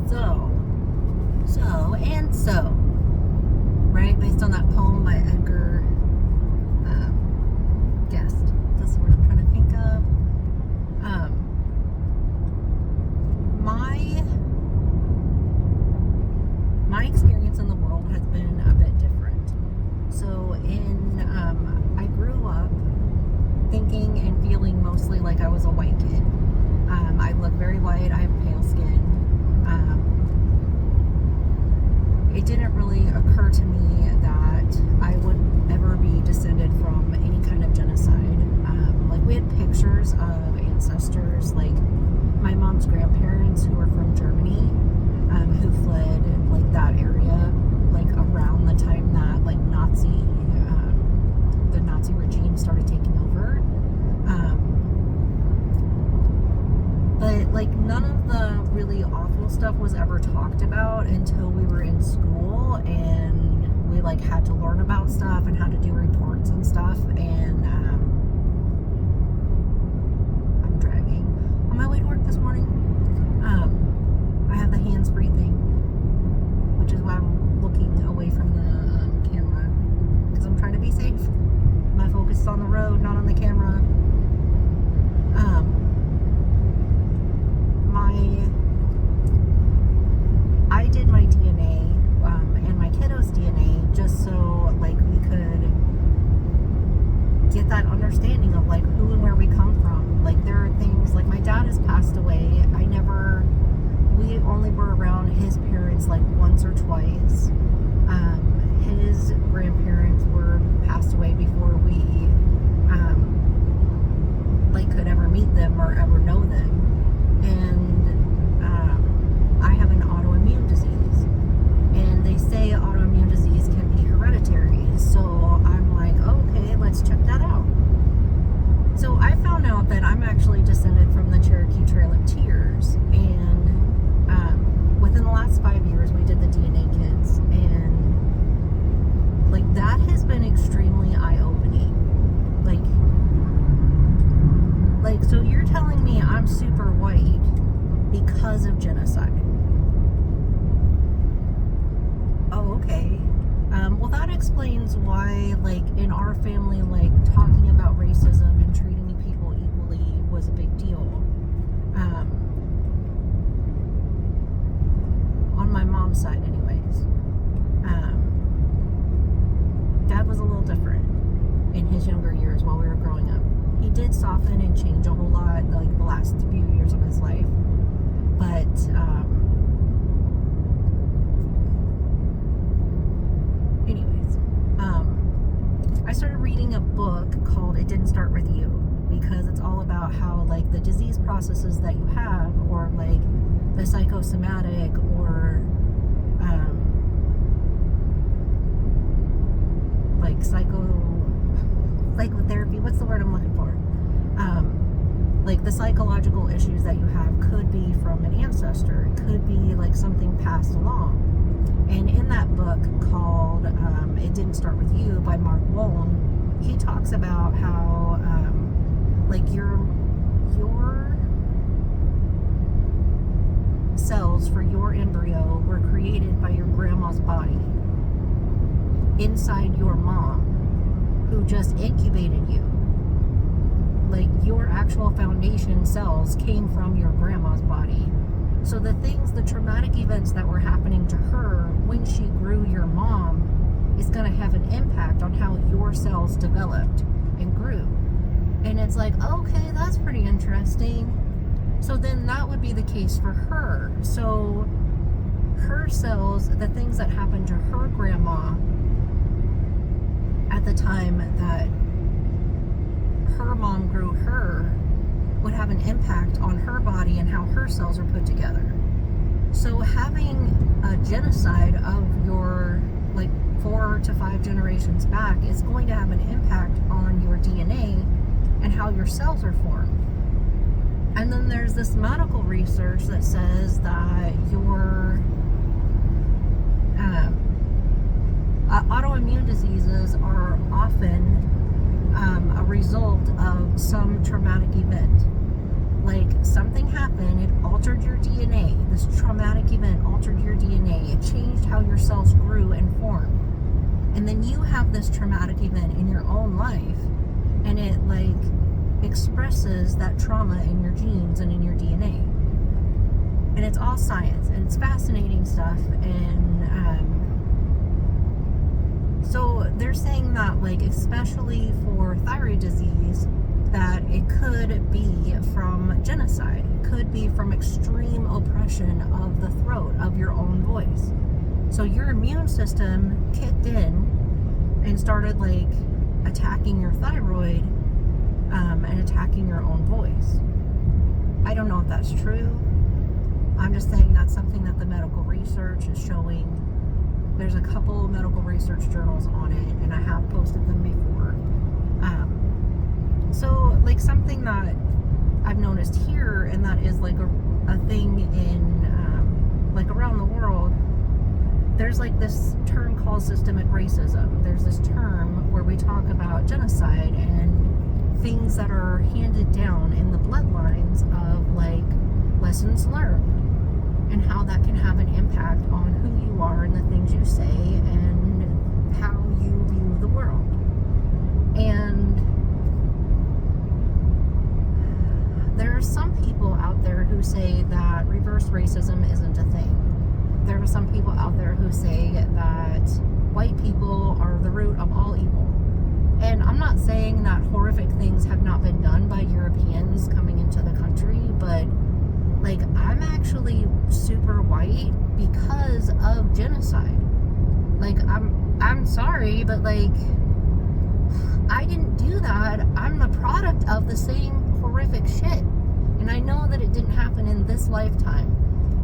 So, and so, right? Based on that poem by Edgar Guest. That's the word I'm trying to think of. My experience in the world has been a bit different. So, I grew up thinking and feeling mostly like I was a white kid. I look very white. I have pale skin. It didn't really occur to me that I would ever be descended from any kind of genocide. Like, we had pictures of ancestors, like my mom's grandparents who were from Germany, who fled like that area, like around the time that like the Nazi regime started taking over. But like none of the really awful stuff was ever talked about until we were in school and we like had to learn about stuff and how to do reports and stuff. And I'm driving on my way to work this morning. I have the hands-free thing, which is why I'm looking away from the camera, because I'm trying to be safe. My focus is on the road, not on the camera. I did my DNA and my kiddo's DNA just so like we could get that understanding of like who and where we come from. Like, there are things like my dad has passed away. We only were around his parents like once or twice. His grandparents were passed away before we like could ever meet them or ever know them. And I have an autoimmune disease, and they say autoimmune disease can be hereditary. So I'm like, okay, let's check that out. So I found out that I'm actually descended from the Cherokee Trail of Tears, and within the last 5 years we did the DNA kits, and like that has been extremely eye-opening. Like so you're telling me I'm super white because of genocide? Oh, okay. Well, that explains why, like, in our family, like, talking about racism and treating people equally was a big deal. On my mom's side, anyways. Dad was a little different in his younger years while we were growing up. He did soften and change a whole lot, like, the last few years of his life. But, I started reading a book called It Didn't Start With You, because it's all about how, like, the disease processes that you have, or, like, the psychosomatic, or, like, psychotherapy, what's the word I'm looking for? Like, the psychological issues that you have could be from an ancestor. It could be, like, something passed along. And in that book called It Didn't Start With You by Mark Wolin, he talks about how, like, your cells for your embryo were created by your grandma's body inside your mom, who just incubated you. Like, your actual foundation cells came from your grandma's body. So the traumatic events that were happening to her when she grew your mom is going to have an impact on how your cells developed and grew. And it's like, okay, that's pretty interesting. So then that would be the case for her. So her cells, the things that happened to her grandma at the time that her mom grew her, would have an impact on her body and how her cells are put together. So having a genocide of your, like, 4 to 5 generations back is going to have an impact on your DNA and how your cells are formed. And then there's this medical research that says that your autoimmune diseases are often a result of some traumatic event. Like, something happened, it altered your DNA. The this traumatic event altered your DNA. It changed how your cells grew and formed. And then you have this traumatic event in your own life, and it like expresses that trauma in your genes and in your DNA. And it's all science, and it's fascinating stuff. And so they're saying that, like, especially for thyroid disease, that it could be from genocide. It could be from extreme oppression of the throat, of your own voice. So your immune system kicked in and started, like, attacking your thyroid and attacking your own voice. I don't know if that's true. I'm just saying that's something that the medical research is showing. There's a couple medical research journals on it, and I have posted them before. So, like, something that I've noticed here, and that is like a thing in like around the world, there's like this term called systemic racism. There's this term where we talk about genocide and things that are handed down in the bloodlines of like lessons learned, and how that can have an impact on who you are and the things you say and how you view the world. And there are some people out there who say that reverse racism isn't a thing. There are some people out there who say that white people are the root of all evil. And I'm not saying that horrific things have not been done by Europeans coming into the country, but like, I'm actually super white because of genocide. Like, I'm sorry, but like, I didn't do that. I'm the product of the same horrific shit. And I know that it didn't happen in this lifetime.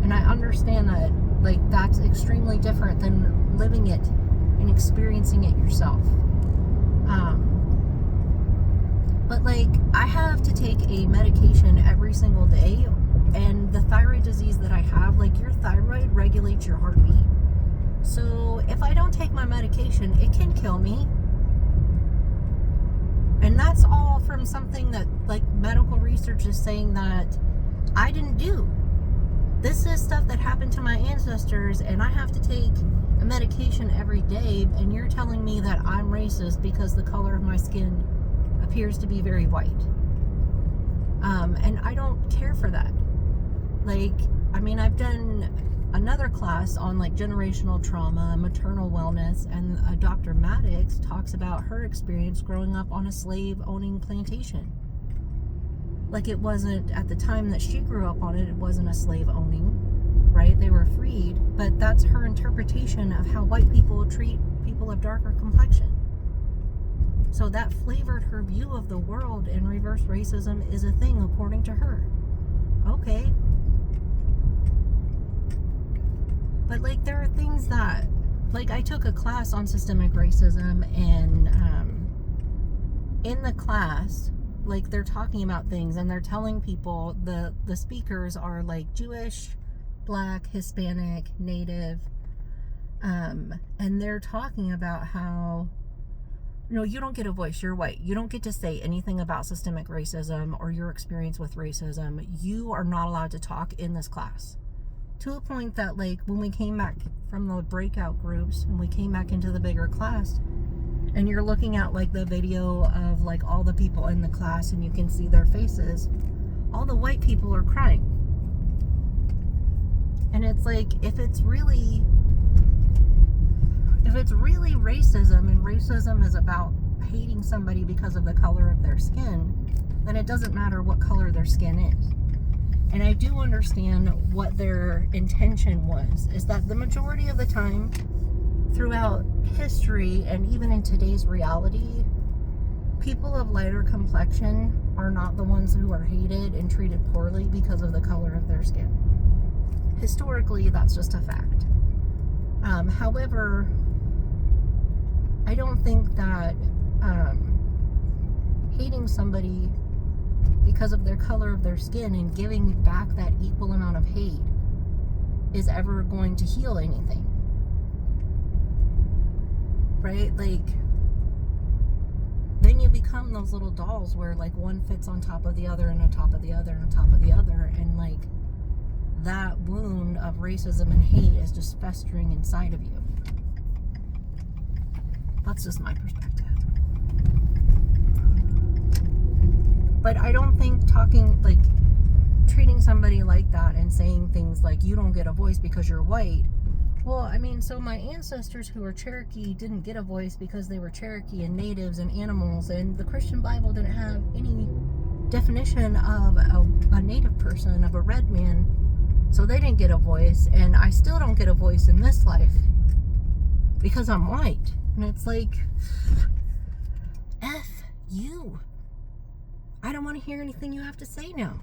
And I understand that, like, that's extremely different than living it and experiencing it yourself. But like, I have to take a medication every single day. And the thyroid disease that I have, like, your thyroid regulates your heartbeat. So if I don't take my medication, it can kill me. And that's all from something that, like, medical research is saying that I didn't do. This is stuff that happened to my ancestors, and I have to take a medication every day, and you're telling me that I'm racist because the color of my skin appears to be very white. And I don't care for that. Like, I mean, I've done another class on like generational trauma, maternal wellness, and Dr. Maddox talks about her experience growing up on a slave-owning plantation. Like, it wasn't, at the time that she grew up on it, it wasn't a slave-owning, right? They were freed, but that's her interpretation of how white people treat people of darker complexion. So that flavored her view of the world, and reverse racism is a thing according to her. Okay. But like, there are things that, like, I took a class on systemic racism, and in the class, like, they're talking about things, and they're telling people, the speakers are like Jewish, Black, Hispanic, Native, and they're talking about how, you know, you don't get a voice, you're white, you don't get to say anything about systemic racism or your experience with racism. You are not allowed to talk in this class. To a point that, like, when we came back from the breakout groups and we came back into the bigger class, and you're looking at like the video of like all the people in the class, and you can see their faces, all the white people are crying. And it's like, if it's really racism, and racism is about hating somebody because of the color of their skin, then it doesn't matter what color their skin is. And I do understand what their intention was, is that the majority of the time throughout history, and even in today's reality, people of lighter complexion are not the ones who are hated and treated poorly because of the color of their skin. Historically, that's just a fact. However, I don't think that hating somebody because of their color of their skin and giving back that equal amount of hate is ever going to heal anything. Right? Like, then you become those little dolls where like one fits on top of the other and on top of the other and on top of the other, and like, that wound of racism and hate is just festering inside of you. That's just my perspective. But I don't think treating somebody like that and saying things like, you don't get a voice because you're white. Well, I mean, so my ancestors who were Cherokee didn't get a voice because they were Cherokee and natives and animals, and the Christian Bible didn't have any definition of a native person, of a red man. So they didn't get a voice, and I still don't get a voice in this life because I'm white. And it's like, F you. I don't want to hear anything you have to say now.